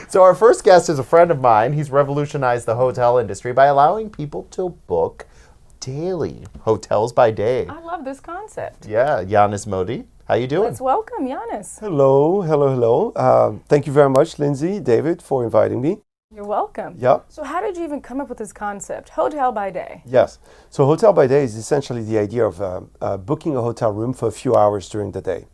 So our first guest is a friend of mine. He's revolutionized the hotel industry by allowing people to book daily. Hotels by day. I love this concept. Yeah, Yannis Moati. How you doing? Let's welcome Yannis. Hello, hello, hello. Thank you very much, Lindsay, David, for inviting me. You're welcome. Yeah. So how did you even come up with this concept, Hotel by Day? Yes. So Hotel by Day is essentially the idea of booking a hotel room for a few hours during the day.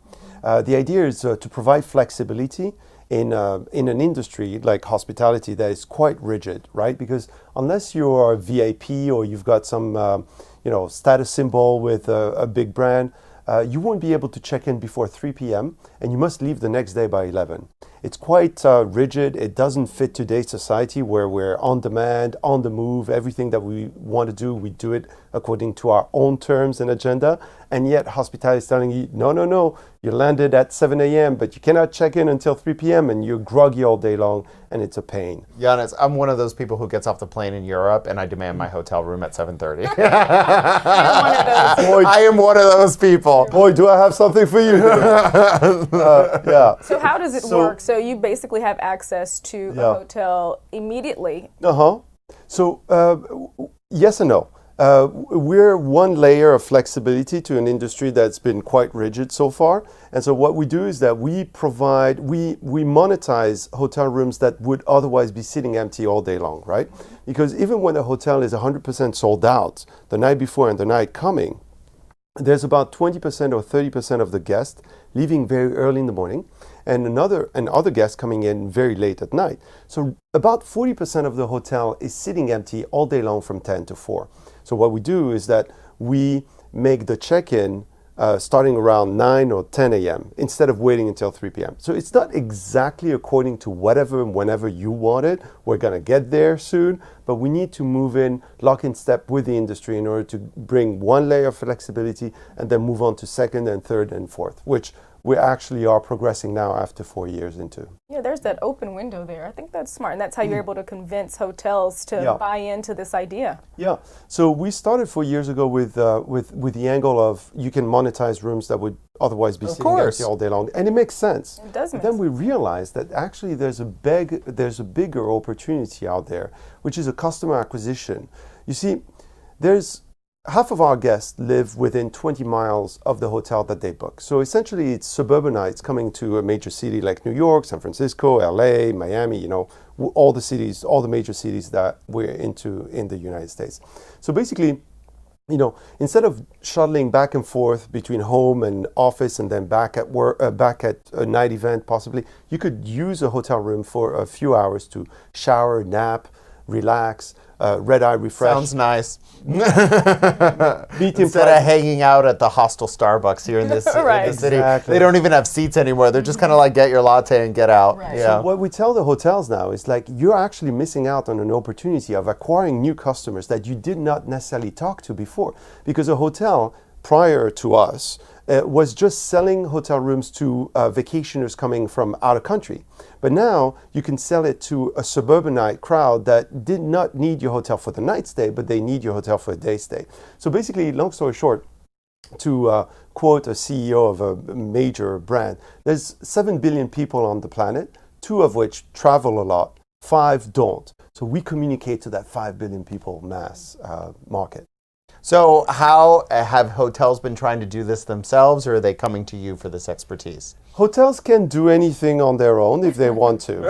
The idea is to provide flexibility in an industry like hospitality that is quite rigid, right? Because unless you are a VIP or you've got some status symbol with a big brand, you won't be able to check in before 3 p.m. and you must leave the next day by 11. It's quite rigid. It doesn't fit today's society where we're on demand, on the move. Everything that we want to do, we do it according to our own terms and agenda. And yet hospitality is telling you, no, you landed at 7 a.m., but you cannot check in until 3 p.m. and you're groggy all day long and it's a pain. Yannis, I'm one of those people who gets off the plane in Europe and I demand my hotel room at 7:30. I am one of those people. Boy, do I have something for you. Yeah. So how does it work? So you basically have access to a hotel immediately. So yes and no. We're one layer of flexibility to an industry that's been quite rigid so far. And so what we do is that we monetize hotel rooms that would otherwise be sitting empty all day long, right? Because even when a hotel is 100% sold out the night before and the night coming, there's about 20% or 30% of the guests leaving very early in the morning and other guests coming in very late at night. So about 40% of the hotel is sitting empty all day long from 10 to 4. So what we do is that we make the check-in starting around 9 or 10 a.m. instead of waiting until 3 p.m. So it's not exactly according to whatever and whenever you want it. We're going to get there soon, but we need to move in, lock in step with the industry in order to bring one layer of flexibility and then move on to second and third and fourth, which we actually are progressing now after 4 years into. Yeah, there's that open window there. I think that's smart. And that's how you're able to convince hotels to buy into this idea. Yeah. So we started 4 years ago with the angle of you can monetize rooms that would otherwise be sitting empty all day long. And it makes sense. It does make sense. Then we sense. realized that actually there's a bigger opportunity out there, which is a customer acquisition. You see, half of our guests live within 20 miles of the hotel that they book. So essentially it's suburbanites coming to a major city like New York, San Francisco, LA, Miami, all the major cities that we're into in the United States. So basically, instead of shuttling back and forth between home and office and then back at work, back at a night event possibly, you could use a hotel room for a few hours to shower, nap, relax, red-eye refresh. Sounds nice. Instead of hanging out at the hostel Starbucks here in this in the city. Exactly. They don't even have seats anymore. They're just kind of like, get your latte and get out. Right. Yeah. So what we tell the hotels now is like, you're actually missing out on an opportunity of acquiring new customers that you did not necessarily talk to before. Because a hotel, prior to us, was just selling hotel rooms to vacationers coming from out of country. But now you can sell it to a suburbanite crowd that did not need your hotel for the night stay, but they need your hotel for a day stay. So basically, long story short, to quote a CEO of a major brand, there's 7 billion people on the planet, 2 of which travel a lot, 5 don't. So we communicate to that 5 billion people mass market. So how have hotels been trying to do this themselves, or are they coming to you for this expertise? Hotels can do anything on their own if they want to.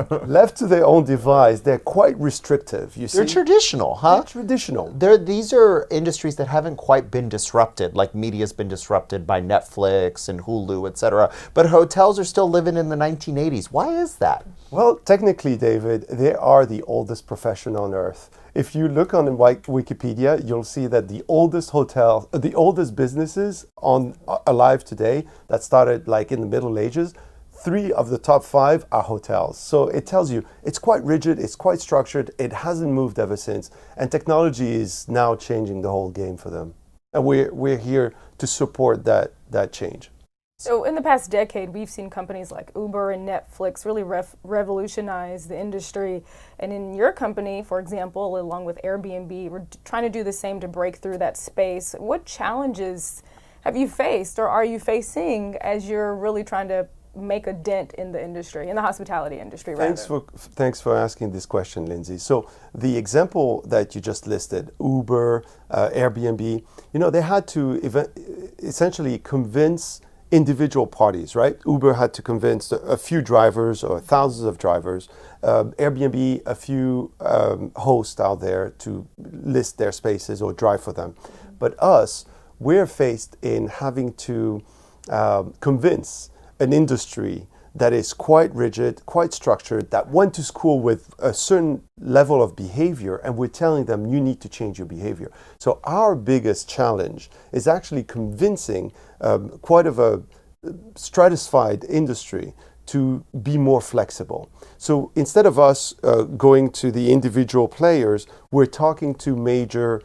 But left to their own device, they're quite restrictive. You see? They're traditional, huh? They're traditional. These are industries that haven't quite been disrupted, like media's been disrupted by Netflix and Hulu, etc. But hotels are still living in the 1980s. Why is that? Well, technically, David, they are the oldest profession on earth. If you look on Wikipedia, you'll see that the oldest businesses alive today that started like in the Middle Ages, 3 of the top 5 are hotels. So it tells you it's quite rigid, it's quite structured, it hasn't moved ever since, and technology is now changing the whole game for them. And we're here to support that change. So in the past decade, we've seen companies like Uber and Netflix really revolutionize the industry. And in your company, for example, along with Airbnb, we're trying to do the same to break through that space. What challenges have you faced or are you facing as you're really trying to make a dent in the industry, in the hospitality industry? Thanks for asking this question, Lindsay. So the example that you just listed, Uber, Airbnb, they had to essentially convince individual parties, right? Uber had to convince a few drivers or thousands of drivers. Airbnb, a few hosts out there to list their spaces or drive for them. But us, we're faced in having to convince an industry that is quite rigid, quite structured, that went to school with a certain level of behavior, and we're telling them you need to change your behavior. So our biggest challenge is actually convincing quite of a stratified industry to be more flexible. So instead of us going to the individual players, we're talking to major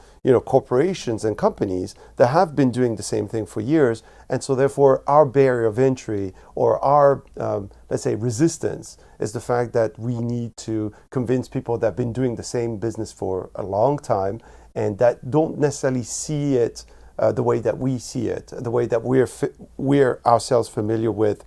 corporations and companies that have been doing the same thing for years. And so therefore our barrier of entry or our, let's say, resistance is the fact that we need to convince people that have been doing the same business for a long time and that don't necessarily see it the way that we see it, the way that we're ourselves familiar with,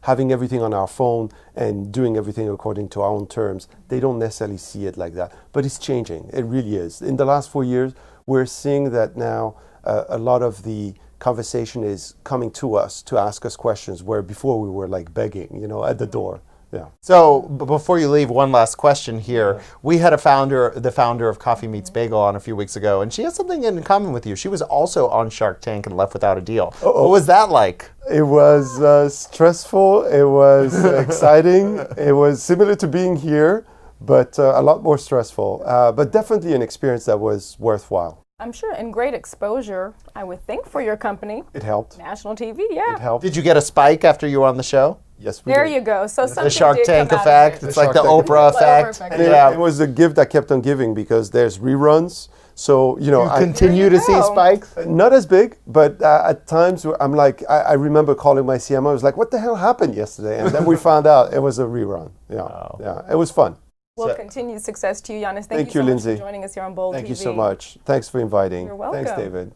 having everything on our phone and doing everything according to our own terms. They don't necessarily see it like that. But it's changing. It really is. In the last 4 years, we're seeing that now a lot of the conversation is coming to us to ask us questions where before we were like begging, at the door. Yeah. So before you leave, one last question here. Yeah. We had the founder of Coffee Meets Bagel on a few weeks ago, and she has something in common with you. She was also on Shark Tank and left without a deal. Uh-oh. What was that like? It was stressful. It was exciting. It was similar to being here, but a lot more stressful. But definitely an experience that was worthwhile. I'm sure, and great exposure, I would think, for your company. It helped. National TV, yeah. It helped. Did you get a spike after you were on the show? Yes, we there did. you go. So something the Shark Tank effect. It's like the Oprah effect. Yeah, it was a gift that kept on giving because there's reruns. So you continue to see spikes. Not as big, but at times I'm like, I remember calling my CMO. I was like, "What the hell happened yesterday?" And then we found out it was a rerun. Yeah, yeah, it was fun. Well, continued success to you, Yannis. Thank you, so Lindsay. much for joining us here on BoldTV. Thank you so much. Thanks for inviting. You're welcome. Thanks, David.